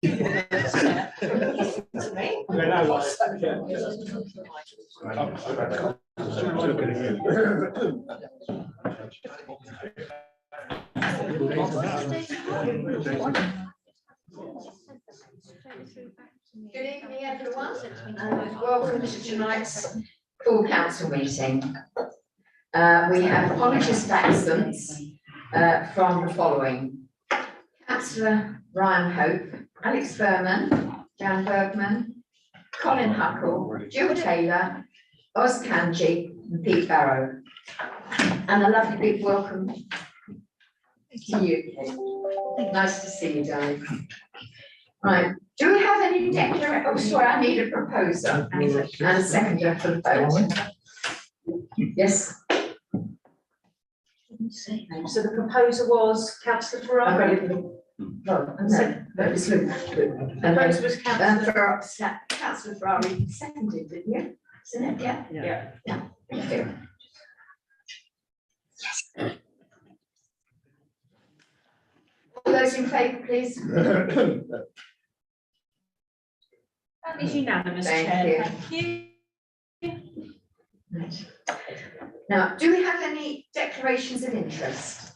Good evening, everyone, and welcome to tonight's full council meeting. We have apologies for absence from the following: Councillor Ryan Hope, Alex Furman, Jan Bergman, Colin Huckle, Jill Taylor, Oz Kanji, and Pete Barrow. And a lovely big welcome to you. Nice to see you, darling. Right. Do we have any declaration? Oh, sorry, I need a proposer and a seconder for the vote. Yes. So the proposer was Councillor Ferrari. No, it's Luke. The proposer was Councillor Ferrari seconded, didn't you? Isn't it? Yeah. Thank you. All those in favour, please. That is unanimous, Thank Chair. you. Thank you. Right. Now, do we have any declarations of interest?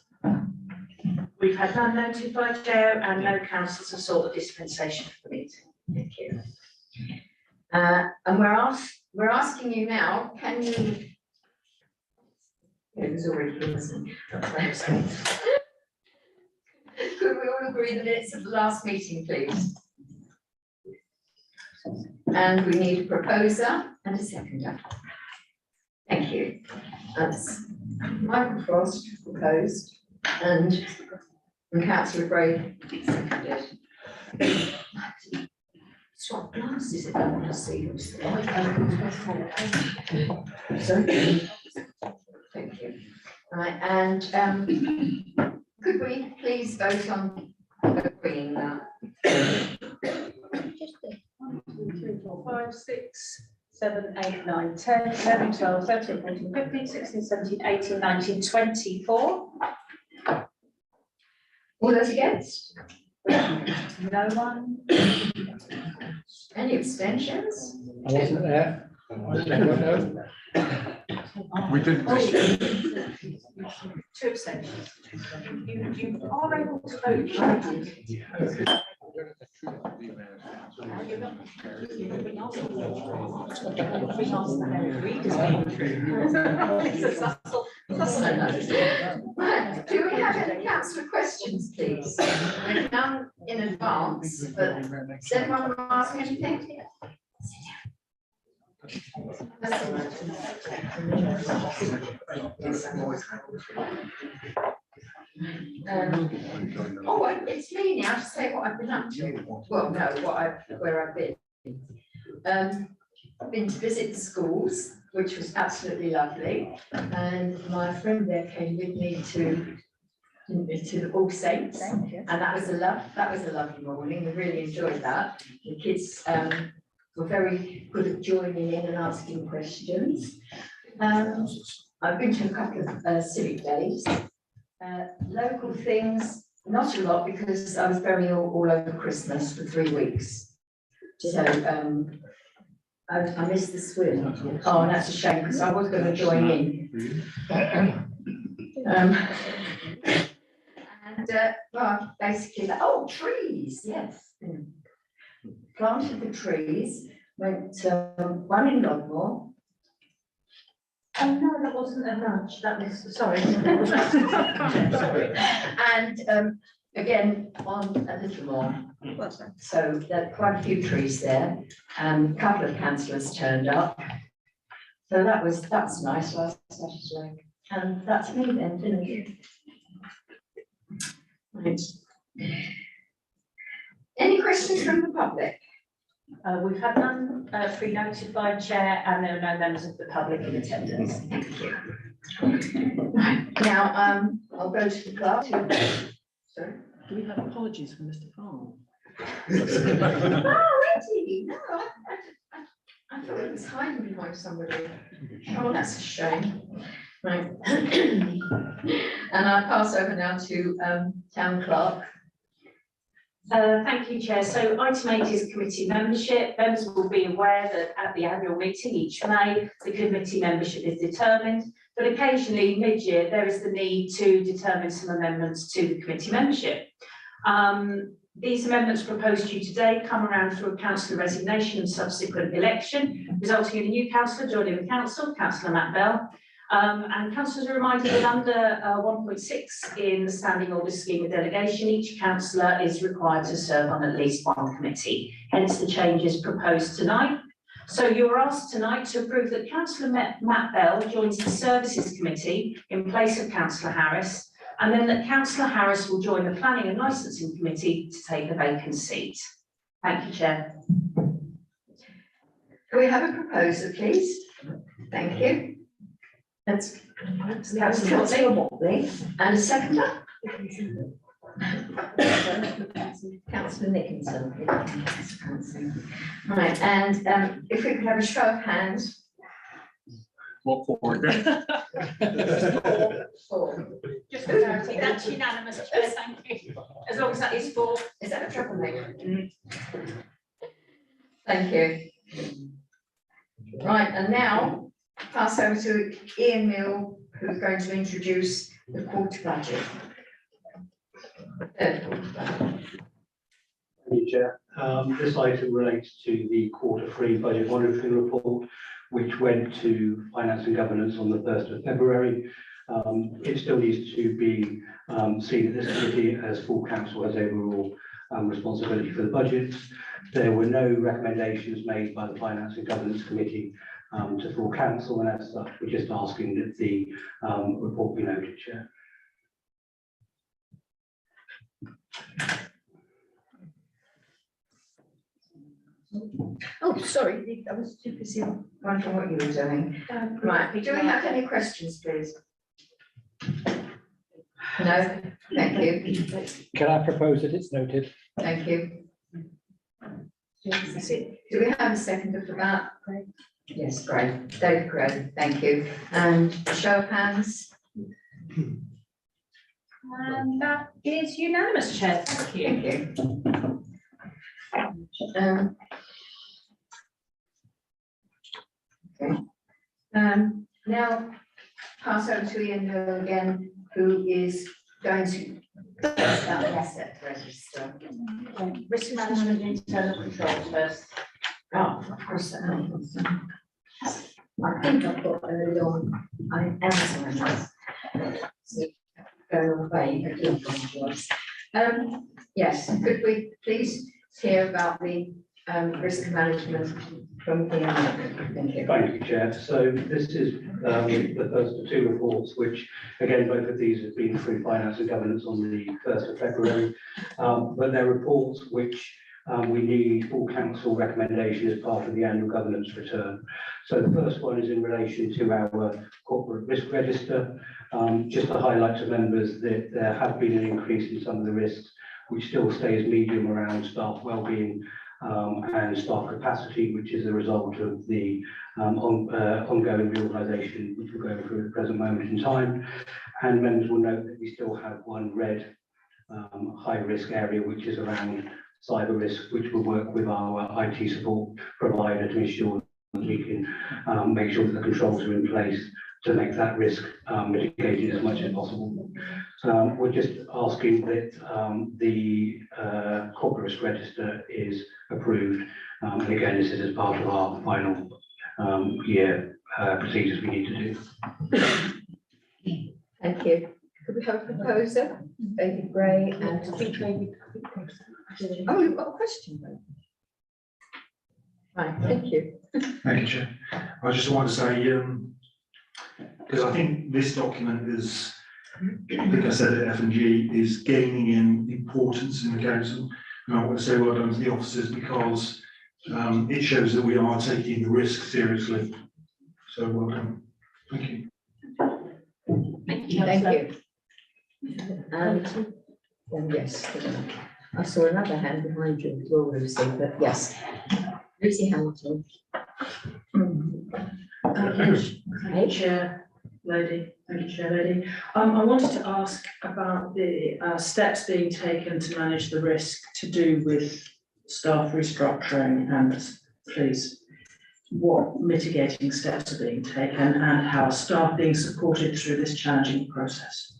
We've had none notified, Chair, and no councillors have sought a dispensation for the meeting. Thank you. And we're asking you now, can you? It was already listening. Could we all agree the minutes of the last meeting, please? And we need a proposer and a seconder. Thank you. That's Michael Frost proposed and Councillor Bray seconded. Swap glasses if I want to see what's the light. Sorry. Thank you. Right, and could we please vote on agreeing that? 1, 2, 3, 4, 5, 6, 7, 8, 9, 10, 11, 12, 13, 14, 15, 16, 17, 18, 19, 24. All those against? No one. Any abstentions? I wasn't there. I don't know. We didn't. 2 abstentions. You are able to vote. Right, do we have any councillor questions, please? We've none in advance, but does anyone want to ask anything? Oh, it's me now to say what I've been up to. Well, no, where I've been. I've been to visit the schools, which was absolutely lovely, and my friend there came with me to the All Saints, and that was a lovely morning. We really enjoyed that. The kids were very good at joining in and asking questions. I've been to a couple of civic days. Local things, not a lot, because I was very ill all over Christmas for 3 weeks. So I missed the swim. Oh, and that's a shame, because I was going to join in. Well, basically, trees, yes. Planted the trees, went one in Lodmore. Oh no, that wasn't a nudge. That was sorry. Sorry. And again on a little more. So there are quite a few trees there. A couple of councillors turned up. So that's nice last Saturday. And that's me then, finished. Right. Any questions from the public? We've had none pre-notified, Chair, and there are no members of the public in attendance. Thank you. Right. Now, I'll go to the clerk. Sorry. Do we have apologies from Mr. Farm? Oh, Eddie, no, I thought it was hiding behind somebody. Oh, that's a shame. Right. And I pass over now to town clerk. Thank you, Chair. So item 8 is committee membership. Members will be aware that at the annual meeting each May, the committee membership is determined, but occasionally mid-year there is the need to determine some amendments to the committee membership. These amendments proposed to you today come around through a councillor resignation and subsequent election, resulting in a new councillor joining the council, Councillor Matt Bell. And councillors are reminded that under 1.6 in the standing orders scheme of delegation, each councillor is required to serve on at least one committee, hence the changes proposed tonight. So you're asked tonight to approve that Councillor Matt Bell joins the Services Committee in place of Councillor Harris, and then that Councillor Harris will join the Planning and Licensing Committee to take the vacant seat. Thank you, Chair. Can we have a proposer, please? Thank you. That's Councillor Watley, and a seconder? Councillor Nickinson. Right, and if we could have a show of hands. What for again? Four. Just for clarity, that's unanimous, Chair, thank you. As long as that is 4. Is that a troublemaker? Thank you. Right, and now pass over to Ian Mill, who's going to introduce the quarter budget. Thank you, Chair. This item relates to the Q3 budget monitoring report, which went to Finance and Governance on the 1st of February. It still needs to be seen at this committee as full council has overall responsibility for the budgets. There were no recommendations made by the Finance and Governance Committee to full council, and as such, we're just asking that the report be noted, Chair. Oh, sorry, I was too busy wondering what you were doing. Right, do we have any questions, please? No, thank you, Can I propose that it's noted? thank you. Do we have a seconder for that? Yes, great, David Gray, thank you. And show of hands? And that is unanimous, Chair, thank you. Thank you. Okay. Now pass over to Ian Hill again, who is going to start the asset register. Risk management and internal controls first. Oh, of course. I think I've got early on. I am sorry. So, go away. I do apologise. Yes, could we please hear about the risk management from Ian? Thank you. Thank you, Chair. So this is the first of 2 reports, which again, both of these have been through Finance and Governance on the 1st of February. But they're reports which we need full council recommendation as part of the annual governance return. So the first one is in relation to our corporate risk register. Just to highlight to members that there have been an increase in some of the risks, which still stays medium around staff wellbeing and staff capacity, which is a result of the ongoing reorganisation which we're going through at the present moment in time. And members will note that we still have one red high risk area, which is around cyber risk, which will work with our IT support provider to ensure that we can make sure that the controls are in place to make that risk mitigated as much as possible. So we're just asking that the corporate risk register is approved. And again, this is as part of our final year procedures we need to do. Thank you. Could we have a proposer? David Gray and. Oh, you've got a question though. Right, thank you. Thank you, Chair. I just want to say, because I think this document is, I think I said it, F&G is gaining in importance in the council. And I want to say well done to the officers because it shows that we are taking the risk seriously. So well done. Thank you. Thank you. Thank you. And yes, I saw another hand behind you, well, Lucy, but yes. Lucy Hamilton. Chair, Lady. Thank you, Chair Lady. I wanted to ask about the steps being taken to manage the risk to do with staff restructuring, and please, what mitigating steps are being taken and how are staff being supported through this challenging process?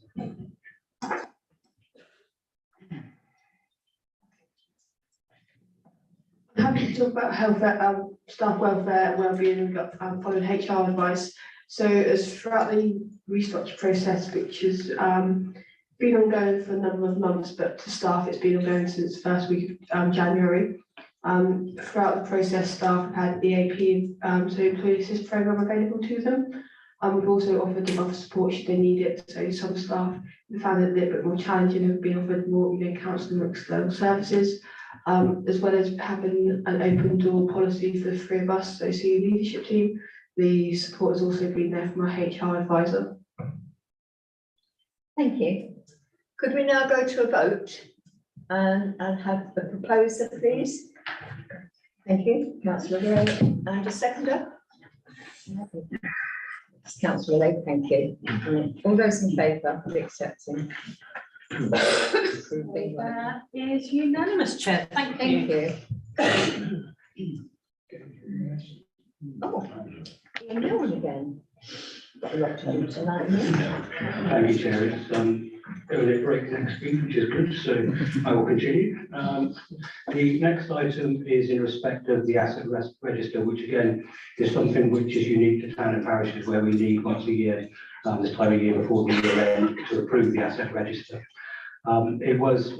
Happy to talk about health, staff welfare, wellbeing, and following HR advice. So as throughout the restructure process, which has been ongoing for a number of months, but to staff it's been ongoing since the first week of January. Throughout the process, staff have had EAP, so employee assist program available to them. We've also offered them other support should they need it. So some staff have found it a little bit more challenging, have been offered more, counselling or external services. As well as having an open door policy for the three of us, so senior leadership team. The support has also been there from our HR advisor. Thank you. Could we now go to a vote and have a proposer, please? Thank you, Councillor Gray, and a seconder. Councillor Lake, thank you. All those in favour of accepting? That is unanimous, Chair. Thank you. Thank you. Oh, Ian Milne again. Got a lot to do tonight. Thank you, Chair. It's only a break next week, which is good, so I will continue. The next item is in respect of the asset register, which again is something which is unique to town and parishes, where we need once a year, this time of year before the year end, to approve the asset register. It was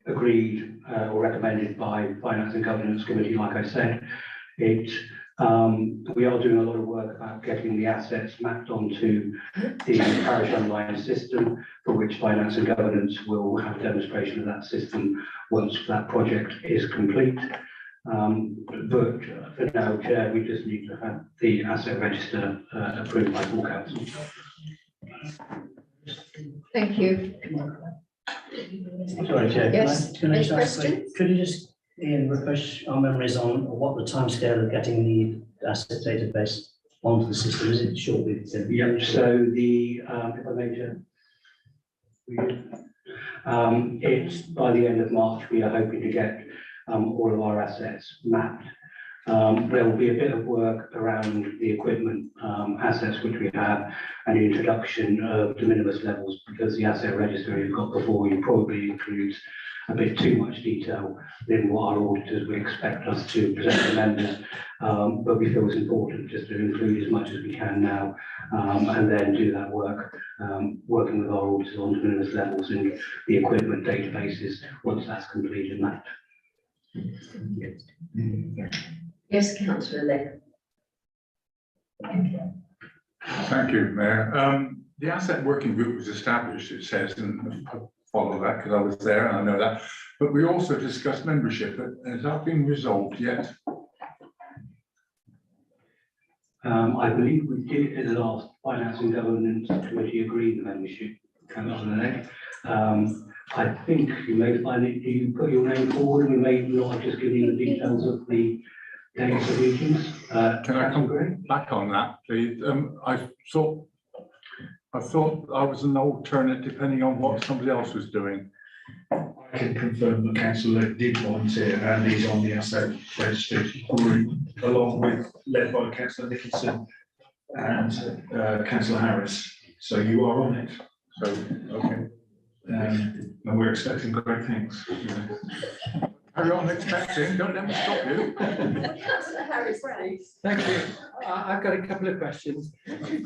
agreed or recommended by Finance and Governance Committee, like I said. We are doing a lot of work about getting the assets mapped onto the parish online system, for which Finance and Governance will have a demonstration of that system once that project is complete. But for now, Chair, we just need to have the asset register approved by full council. Thank you. Sorry, Chair. Yes, Can I any just ask, questions? could you just, Ian, refresh our memories on what the timescale of getting the asset database onto the system is? It shortly. Yeah, so the, if I may, Chair. It's by the end of March, we are hoping to get all of our assets mapped. There will be a bit of work around the equipment assets which we have, and the introduction of de minimis levels, because the asset register you've got before you probably includes a bit too much detail than what our auditors would expect us to present to members. But we feel it's important just to include as much as we can now, and then do that work, working with our auditors on de minimis levels and the equipment databases once that's complete and mapped. Yes, Councillor Lake. Thank you, Mayor. The asset working group was established, it says, and I follow that because I was there and I know that. But we also discussed membership. Has that been resolved yet? I believe we did in the last Finance and Governance Committee agree the membership. Councillor Lake. I think you may find it, you put your name forward, we may not just give you the details of the dates of meetings. Can I come back on that, please? I thought I was an alternate depending on what somebody else was doing. I can confirm that Councillor did volunteer and he's on the asset register group, along with, led by Councillor Nicholson and Councillor Harris. So you are on it. So, okay. And we're expecting great things. Carry on expecting, don't let me stop you. Councillor Harris, please. Thank you. I've got a couple of questions.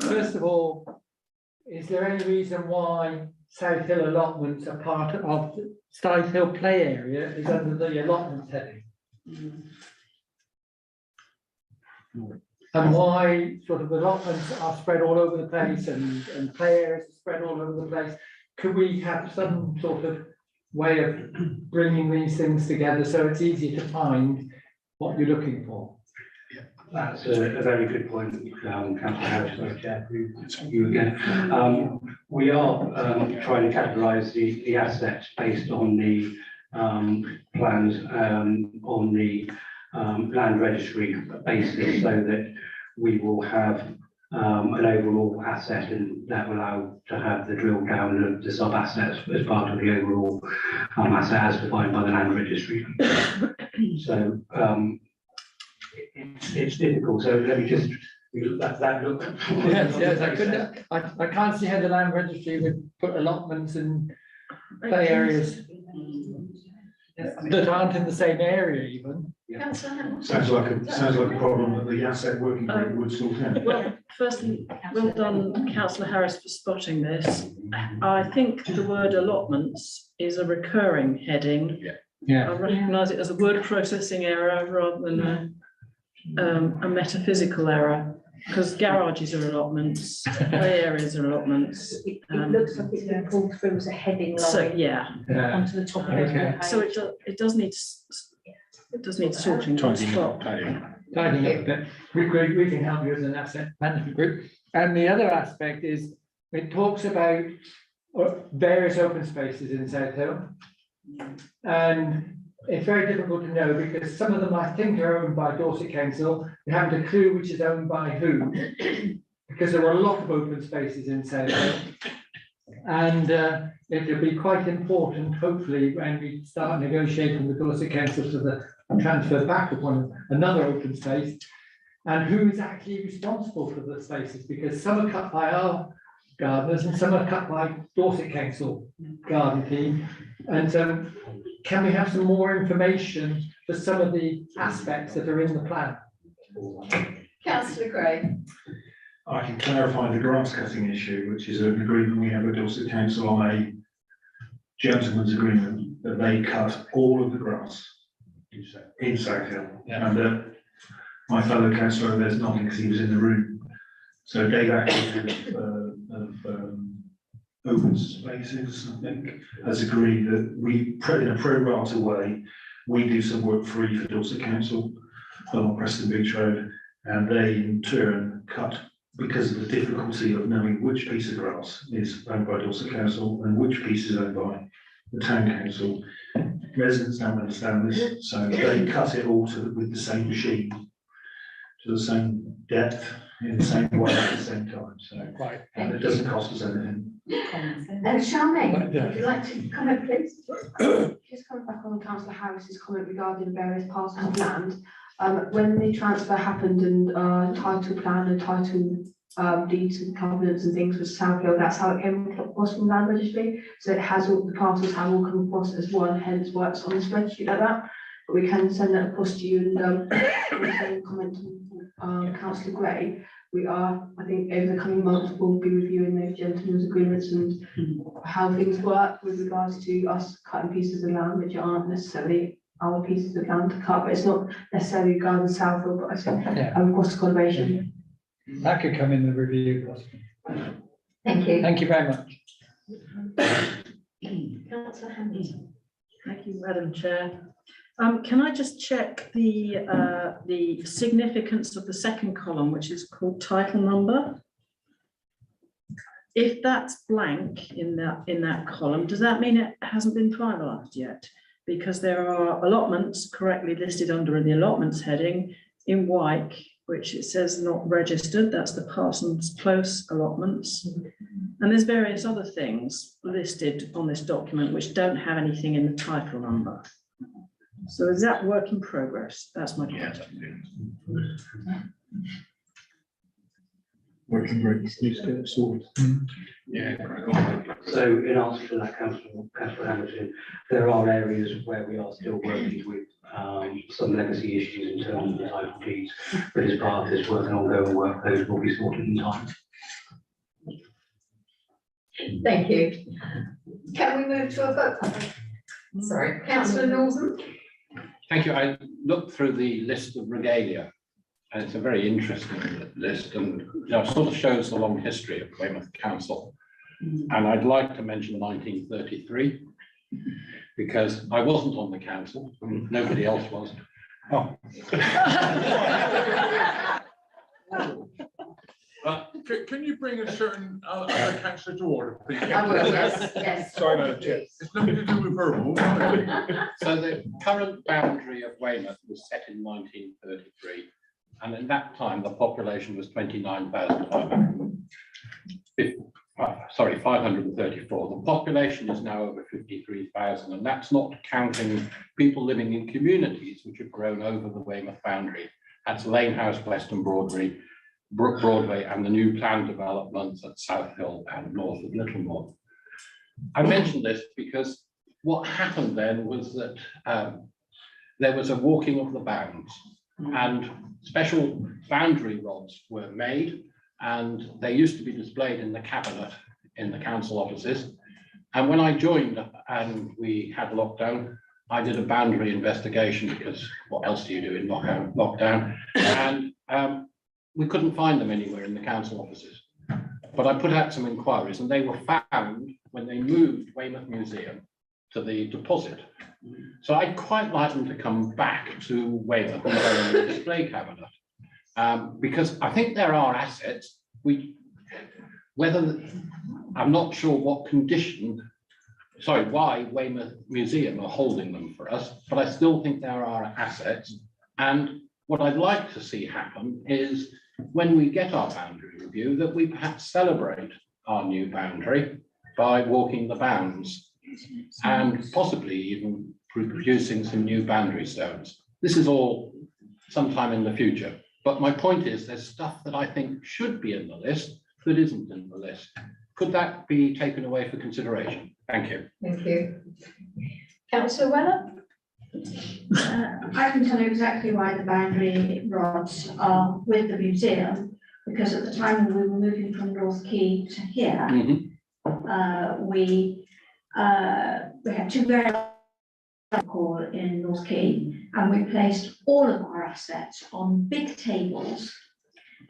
First of all, is there any reason why South Hill allotments are part of the South Hill play area is under the allotment heading? And why sort of allotments are spread all over the place and play areas are spread all over the place? Could we have some sort of way of bringing these things together so it's easier to find what you're looking for? That's a very good point, Councillor Harris, sorry, Chair, you again. We are trying to categorise the assets based on the plans on the land registry basis, so that we will have an overall asset, and that will allow to have the drill down of the sub assets as part of the overall asset as defined by the land registry. So it's difficult. So let me just that look. Yes, I couldn't, I can't see how the land registry would put allotments and play areas that aren't in the same area even. Sounds like a problem that the asset working group would sort out. Well, firstly, well done, councillor Harris, for spotting this. I think the word allotments is a recurring heading. Yeah. I recognise it as a word processing error rather than a metaphysical error, because garages are allotments, play areas are allotments. It looks like it's been pulled through as a heading So, line yeah, onto the top of Okay. the page. so it does need sorting. Tidying up a bit. We can help you as an asset management group. And the other aspect is, it talks about various open spaces in South Hill. And it's very difficult to know because some of them I think are owned by Dorset Council. We haven't a clue which is owned by who, because there are a lot of open spaces in South Hill. And it'll be quite important, hopefully, when we start negotiating with Dorset Council for the transfer back of another open space, and who is actually responsible for the spaces, because some are cut by our gardeners and some are cut by Dorset Council garden team. And so can we have some more information for some of the aspects that are in the plan? Councillor Gray. I can clarify the grass cutting issue, which is an agreement we have with Dorset Council on a gentleman's agreement that they cut all of the grass in South Hill. And my fellow councillor, there's nothing because he was in the room. So Dave Atkinson of open spaces, I think, has agreed that we, in a pro rata way, we do some work free for Dorset Council along Preston Beach Road, and they in turn cut, because of the difficulty of knowing which piece of grass is owned by Dorset Council and which piece is owned by the town council. Residents don't understand this, so they cut it all with the same machine, to the same depth, in the same way at the same time. So, and it doesn't cost us anything. Charmaine, would you like to comment, please? Just coming back on councillor Harris's comment regarding various parcels of land. When the transfer happened and title plan and title deeds and covenants and things with South Hill, that's how it came across from land registry. So it has all the parcels have all come across as one, hence works on the spreadsheet like that. But we can send that across to you and also comment on councillor Gray. We are, I think, over the coming months, we'll be reviewing those gentlemen's agreements and how things work with regards to us cutting pieces of land which aren't necessarily our pieces of land to cut, but it's not necessarily regarding South Hill, but I said cost conservation. That could come in the review possibly. Thank you. Thank you very much. Councillor Hamilton. Thank you, Madam Chair. Can I just check the significance of the second column, which is called title number? If that's blank in that column, does that mean it hasn't been finalised yet? Because there are allotments correctly listed under the allotments heading in Wyke, which it says not registered. That's the Parsons Close allotments. And there's various other things listed on this document which don't have anything in the title number. So is that work in progress? That's my question. Working group needs to get it sorted. Yeah. So in answer to that, Councillor Hamilton, there are areas where we are still working with some legacy issues in terms of the title deeds, but as part of this work and ongoing work, those will be sorted in time. Thank you. Can we move to a vote? Sorry, councillor Northern. Thank you. I looked through the list of regalia, and it's a very interesting list, and sort of shows the long history of Weymouth Council. And I'd like to mention 1933, because I wasn't on the council, and nobody else was. Oh. Can you bring a certain other councillor to order, please? I will, yes. Sorry, Madam Chair. It's nothing to do with verbal. So the current boundary of Weymouth was set in 1933. and in that time, the population was 534. The population is now over 53,000, and that's not counting people living in communities which have grown over the Weymouth boundary. That's Lane House, Western Broadway, Broadway, and the new planned developments at South Hill and north of Littlemore. I mentioned this because what happened then was that there was a walking of the bounds, and special boundary rods were made, and they used to be displayed in the cabinet in the council offices. And when I joined and we had lockdown, I did a boundary investigation, because what else do you do in lockdown? And we couldn't find them anywhere in the council offices. But I put out some inquiries, and they were found when they moved Weymouth Museum to the deposit. So I'd quite like them to come back to Weymouth and go in the display cabinet. Because I think there are assets, I'm not sure what condition, why Weymouth Museum are holding them for us, but I still think there are assets. And what I'd like to see happen is, when we get our boundary review, that we perhaps celebrate our new boundary by walking the bounds and possibly even producing some new boundary stones. This is all sometime in the future. But my point is, there's stuff that I think should be in the list that isn't in the list. Could that be taken away for consideration? Thank you. Thank you. Councillor Weller? I can tell you exactly why the boundary rods are with the museum, because at the time when we were moving from North Quay to here, we had two very call in North Quay, and we placed all of our assets on big tables,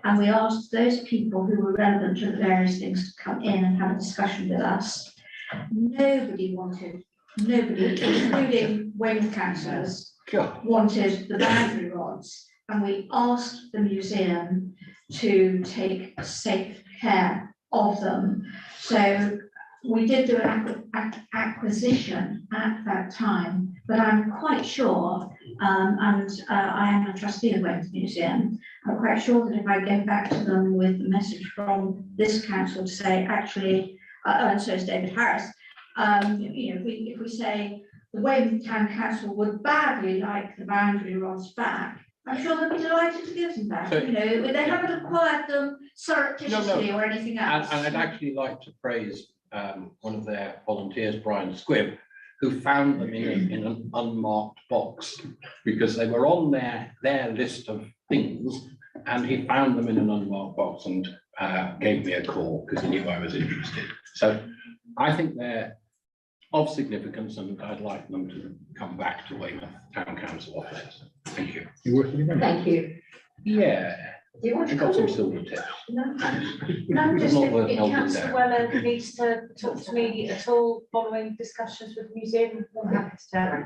and we asked those people who were relevant to the various things to come in and have a discussion with us. Nobody, including Weymouth councillors, wanted the boundary rods, and we asked the museum to take safe care of them. So we did do an acquisition at that time, but I'm quite sure, and I am a trustee of Weymouth Museum, I'm quite sure that if I go back to them with the message from this council to say, actually, and so is David Harris, if we say the Weymouth Town Council would badly like the boundary rods back, I'm sure they'll be delighted to give them back. They haven't acquired them surreptitiously or anything else. And I'd actually like to praise one of their volunteers, Brian Squibb, who found them in an unmarked box, because they were on their list of things, and he found them in an unmarked box and gave me a call because he knew I was interested. So I think they're of significance, and I'd like them to come back to Weymouth Town Council offices. Thank you. Thank you. Yeah. Do you want to I've got some comment? silver tips. No, It's just not worth if melting Councillor down. Weller needs to talk to me at all following discussions with the museum, I'm happy to do that.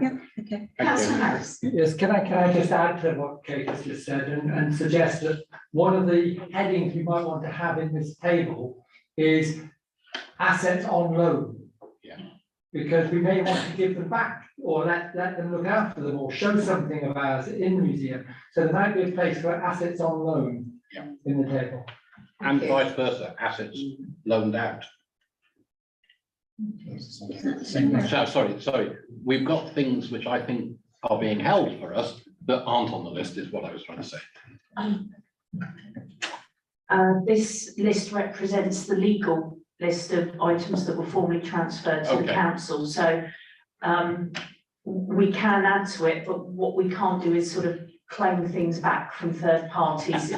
Thank Councillor you. Harris. Yes, can I just add to what Kate has just said and suggest that one of the headings we might want to have in this table is assets on loan. Yeah. Because we may want to give them back, or let them look after them, or show something of ours in the museum. So there might be a place for assets on loan in the table. And vice versa, assets loaned out. So, sorry, we've got things which I think are being held for us that aren't on the list, is what I was trying to say. This list represents the legal list of items that were formally transferred to the Okay. council, so we can add to it, but what we can't do is sort of claim things back from third parties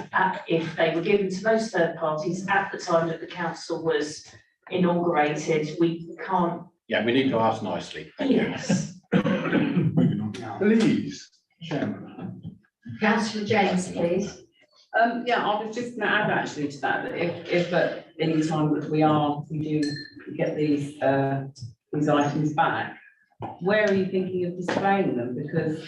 if they were given to those third parties at the time that the council was inaugurated. We can't. Yeah, we need to ask nicely. Thank you. Yes. Moving on. Please, Chairman. Councillor James, please. Yeah, I was just going to add actually to that, that if at any time that we do get these items back, where are you thinking of displaying them? Because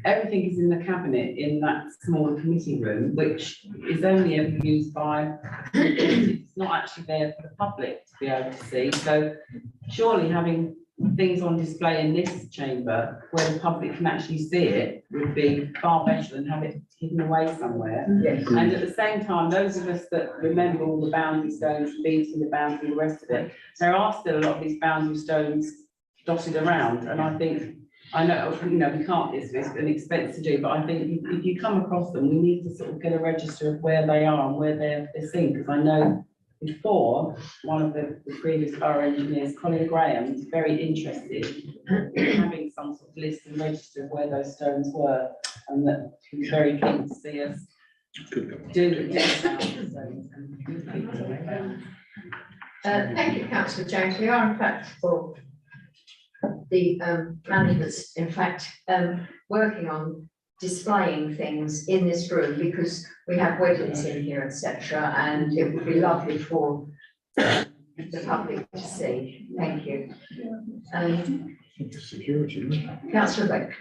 everything is in the cabinet in that small committee room, which is only ever used by, it's not actually there for the public to be able to see. So surely having things on display in this chamber where the public can actually see it would be far better than have it hidden away somewhere. Yes. And at the same time, those of us that remember all the boundary stones, beating the boundary, the rest of it, there are still a lot of these boundary stones dotted around, and I think, I know, you know, we can't, it's an expense to do, but I think if you come across them, we need to sort of get a register of where they are and where they're seen, because I know before, one of the previous borough engineers, Colin Graham, was very interested in having some sort of list and register of where those stones were, and that he was very keen to see us do Thank you, councillor Jones. We are in fact for the management's in fact working on displaying things in this room because we have weddings in here, etc. And it would be lovely for the public to see. Thank you. Security. Councillor Beck.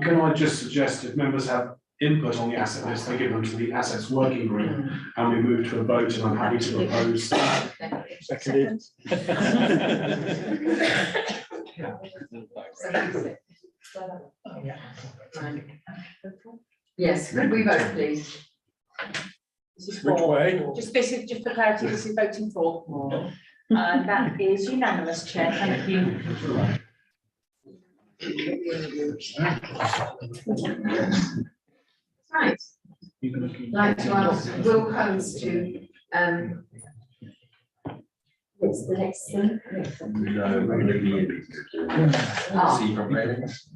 Can I just suggest if members have input on the asset list, they give them to the assets working group and we move to a vote, and I'm happy to propose. Seconded. Yes, could we vote, please? This is Which for, way? just for clarity, this is voting for. That is unanimous, Chair, thank you. Right. I'd like to ask Will Holmes to what's the next thing? Seafront Railings.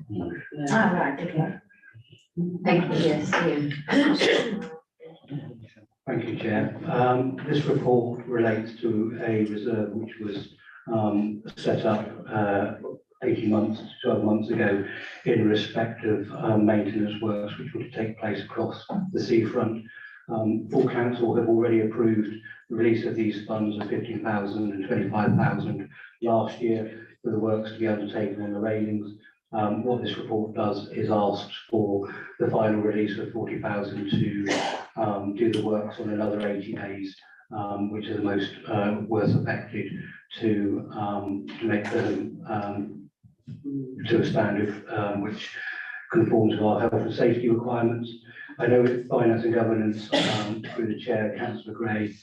Right, okay. Thank you, yes, Ian. Thank you, Chair. This report relates to a reserve which was set up 18 months, 12 months ago in respect of maintenance works which would take place across the seafront. Full council have already approved the release of these funds of 15,000 and 25,000 last year for the works to be undertaken on the railings. What this report does is asks for the final release of 40,000 to do the works on another 80 days, which are the most worst affected to make them to a standard which conforms to our health and safety requirements. I know with finance and governance, through the chair, Councillor Gray,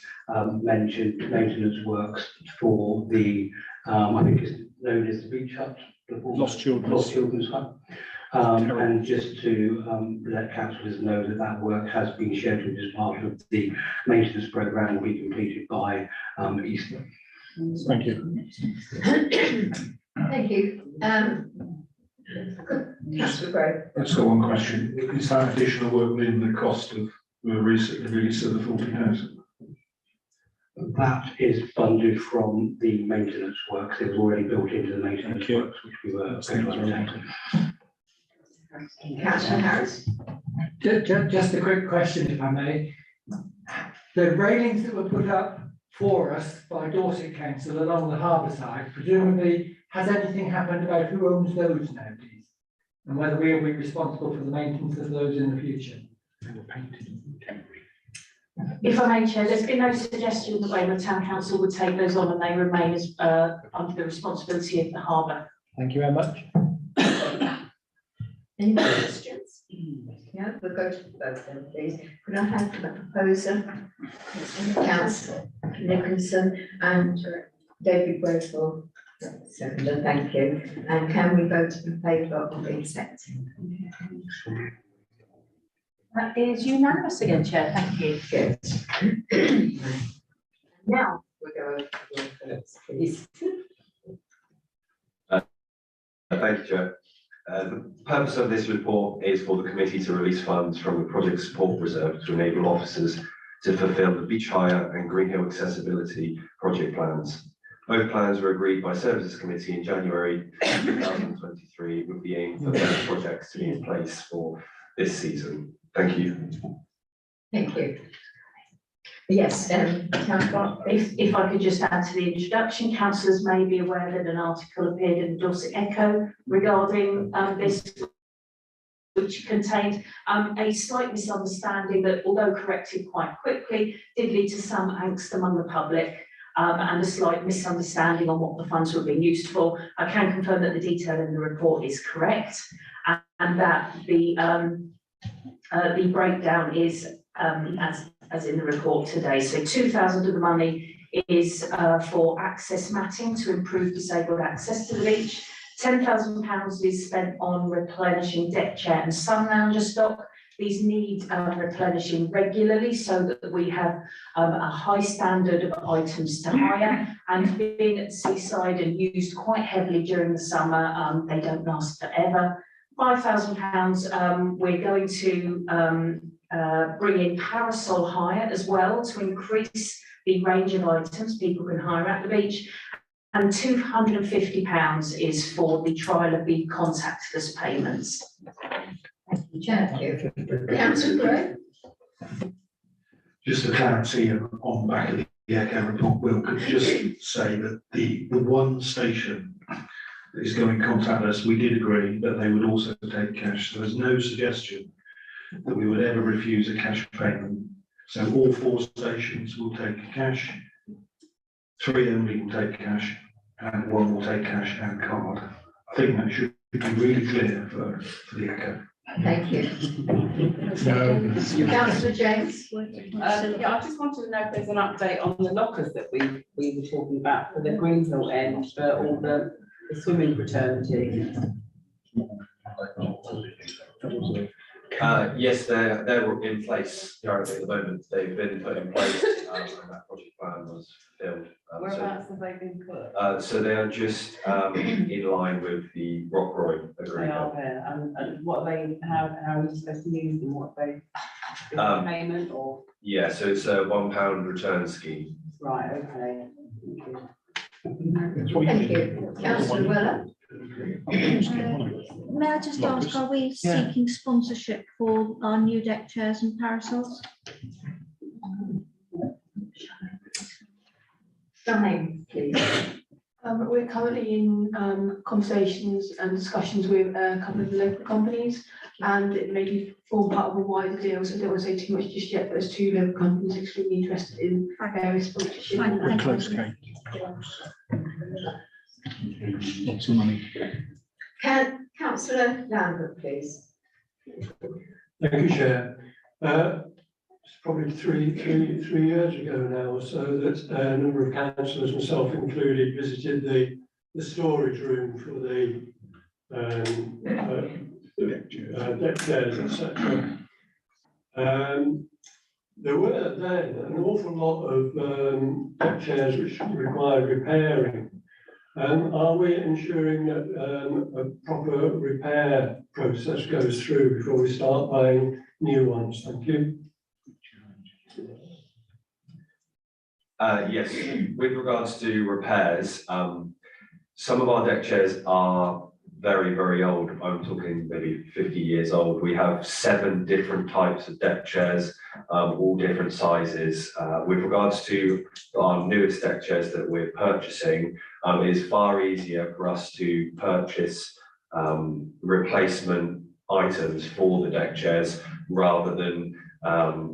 mentioned maintenance works for the, I think it's known as the beach hut. Lost Children's Hut. And just to let councillors know that that work has been scheduled as part of the maintenance programme will be completed by Easter. Thank you. Thank you. Councillor Gray. That's got one question. Is that additional work within the cost of the release of the 40,000? That is funded from the maintenance works. It was already built into the maintenance works, which we were going to undertake. Councillor Harris. Just a quick question, if I may. The railings that were put up for us by Dorset Council along the harbour side, presumably, has anything happened about who owns those now, please? And whether we will be responsible for the maintenance of those in the future? They were painted temporary. If I may, Chair, there's been no suggestion that the Town Council would take those on and they remain as under the responsibility of the harbour. Thank you very much. Any more questions? Yeah, we'll go to the vote then, please. Could I have the proposer, Councillor Nicholson and David Grayford? Second, thank you. And can we vote in favour of accepting? That is unanimous again, Chair, thank you. Good. Now we'll go over to the votes, please. Thank you, Chair. The purpose of this report is for the committee to release funds from the project support reserve to enable officers to fulfil the beach hire and Greenhill accessibility project plans. Both plans were agreed by Services Committee in January 2023 with the aim for those projects to be in place for this season. Thank you. Thank you. Yes, Councillor. If I could just add to the introduction, councillors may be aware that an article appeared in the Dorset Echo regarding this, which contained a slight misunderstanding that, although corrected quite quickly, did lead to some angst among the public. and a slight misunderstanding on what the funds were being used for. I can confirm that the detail in the report is correct, and that the breakdown is as in the report today. So 2,000 of the money is for access matting to improve disabled access to the beach. £10,000 is spent on replenishing deck chair and sun lounger stock. These need replenishing regularly so that we have a high standard of items to hire, and being at the seaside and used quite heavily during the summer, they don't last forever. £5,000, we're going to bring in parasol hire as well to increase the range of items people can hire at the beach. And £250 is for the trial of the contactless payments. Thank you, Chair. Councillor Gray. Just for clarity on back of the Echo report, Will could just say that the one station that is going contactless, we did agree that they would also take cash. So there's no suggestion that we would ever refuse a cash payment. So all 4 stations will take cash, 3 only will take cash, and 1 will take cash and card. I think that should be really clear for the Echo. Thank you. Councillor James. Yeah, I just wanted to know if there's an update on the lockers that we were talking about for the Greenhill end for all the swimming fraternity. Yes, they're in place currently at the moment. They've been put in place, and that project plan was filled. Whereabouts have they been put? So they are just in line with the Rockroy They agreement. are there, and what they, how are you supposed to use them, what they, is it payment or? Yeah, so it's a £1 return scheme. Right, okay. Thank you. Councillor Weller. May I just ask, are we seeking sponsorship for our new deck chairs and parasols? Shine, please. We're currently in conversations and discussions with a couple of local companies, and it may be form part of a wider deal, so I don't want to say too much just yet, but there's 2 local companies extremely interested in various sponsorship. Close, Kate. Lots of money. Councillor Lambert, please. Thank you, Chair. It's probably three years ago now or so that a number of councillors, myself included, visited the storage room for the deck chairs, etc. There were then an awful lot of deck chairs which required repairing. Are we ensuring that a proper repair process goes through before we start buying new ones? Thank you. Yes, with regards to repairs, some of our deck chairs are very, very old. I'm talking maybe 50 years old. We have 7 different types of deck chairs, all different sizes. With regards to our newest deck chairs that we're purchasing, it is far easier for us to purchase replacement items for the deck chairs rather than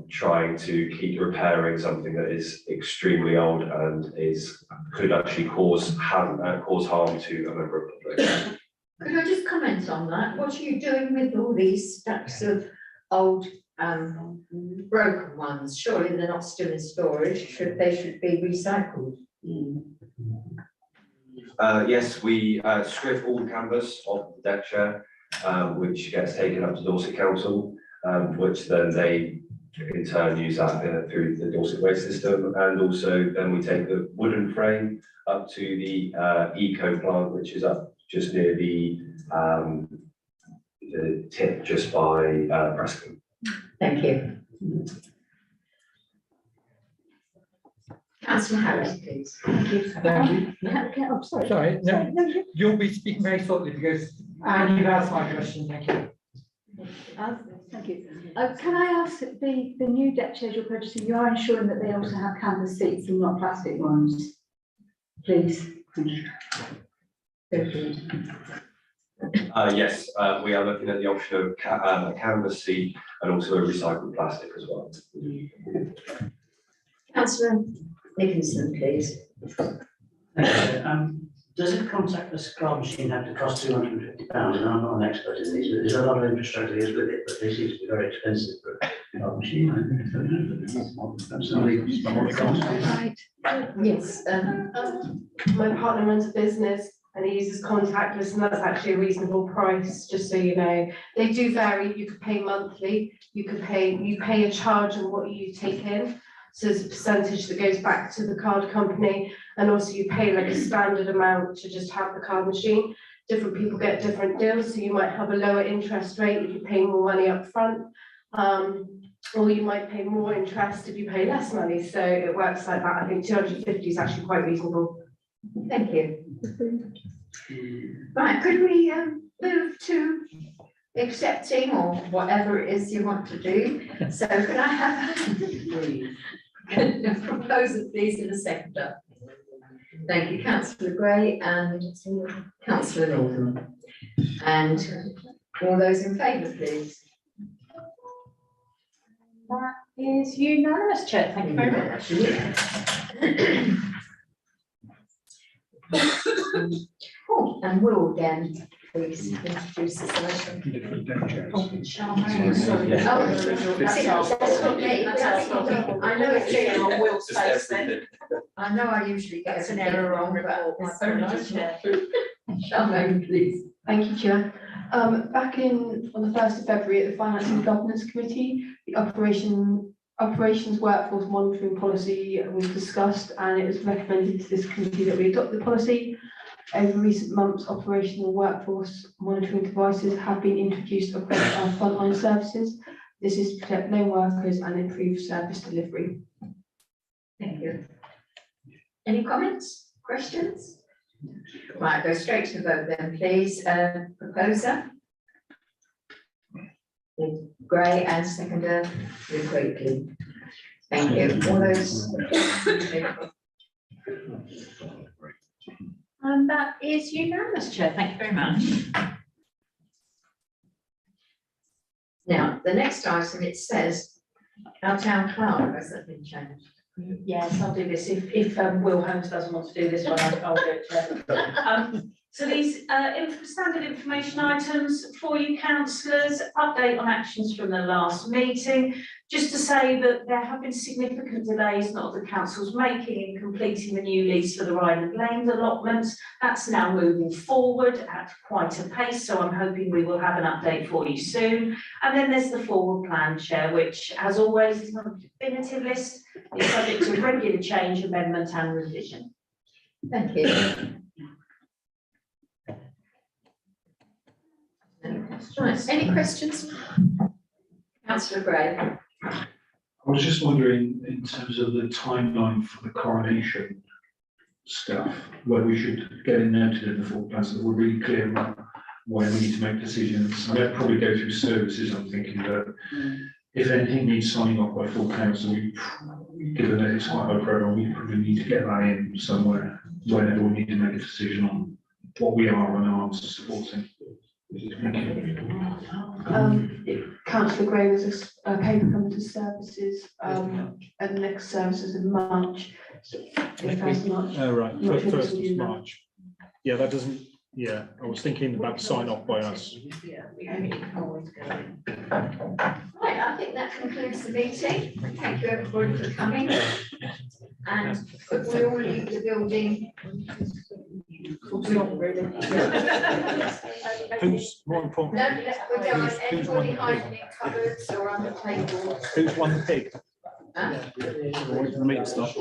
trying to keep repairing something that is extremely old and could actually cause harm to a member of the public. Could I just comment on that? What are you doing with all these stacks of old broken ones? Surely they're not still in storage. They should be recycled. Yes, we strip all the canvas off the deck chair, which gets taken up to Dorset Council, which then they in turn use that through the Dorset waste system, and also then we take the wooden frame up to the eco plant, which is up just near the tip just by Preston. Thank you. Councillor Harris, please. Thank you. I'm sorry. Sorry, no, you'll be speaking very shortly because you've asked my question. Thank you. Thank you. Can I ask the new deck chairs you're purchasing, you are ensuring that they also have canvas seats and not plastic ones? Please. Thank you. Yes, we are looking at the option of a canvas seat and also a recycled plastic as well. Councillor Nicholson, please. Does a contactless card machine have to cost £250? And I'm not an expert in these, but there's a lot of infrastructure that is with it, but they seem to be very expensive for a card machine. I don't know. Right. Yes, My partner runs a business and he uses contactless, and that's actually a reasonable price, just so you know. They do vary, you could pay monthly, you pay a charge on what you take in. So there's a percentage that goes back to the card company, and also you pay like a standard amount to just have the card machine. Different people get different deals, so you might have a lower interest rate if you pay more money up front. Or you might pay more interest if you pay less money, so it works like that. I think 250 is actually quite reasonable. thank you. Right, could we move to accepting or whatever it is you want to do? So could I have a proposer, please, in a seconder? Thank you, councillor Gray and councillor Northam. And all those in favour, please. That is unanimous, Chair. Thank you very much. Oh, and Will again, please introduce yourself. I know it's on Will's face then. I know I usually get an error wrong, but It's very nice, Chair. Charmaine, please. Thank you, Chair. Back on the 1st of February at the Finance and Governance Committee, the operations workforce monitoring policy was discussed, and it was recommended to this committee that we adopt the policy. Over recent months, operational workforce monitoring devices have been introduced across our frontline services. This is to protect lone workers and improve service delivery. Thank you. Any comments, questions? Right, go straight to the vote then, please. Proposer? Gray and seconder, Quigley. Thank you. All those. And that is unanimous, Chair. Thank you very much. Now, the next item, it says, our town clerk, has that been changed? Yes, I'll do this. If Will Holmes doesn't want to do this one, I'll do it, Chair. So these standard information items for you councillors, update on actions from the last meeting. Just to say that there have been significant delays not the council's making in completing the new lease for the Ryland Lane allotments. That's now moving forward at quite a pace, so I'm hoping we will have an update for you soon. And then there's the forward plan, Chair, which as always is not a definitive list. It's subject to regular change, amendment and revision. Thank you. Right, any questions? Councillor Gray. I was just wondering, in terms of the timeline for the coronation stuff, where we should get it noted in the full plan so that we're really clear about when we need to make decisions. I might probably go through services, I'm thinking that if anything needs signing off by full council, given that it's quite high profile, we probably need to get that in somewhere whenever we need to make a decision on what we are and aren't supporting. Councillor Gray, there's a paper coming to services, and the next services in March. So if that's March. Oh, right, Not sure first this will do of that. March. Yeah, that doesn't, yeah, I was thinking about sign off by us. Right, I think that concludes the meeting. Thank you everybody for coming. And we all leave the building. Not really. Who's more important? We don't want anybody hiding in cupboards or under tables. Who's won the pig? Huh? Or the meat stuff?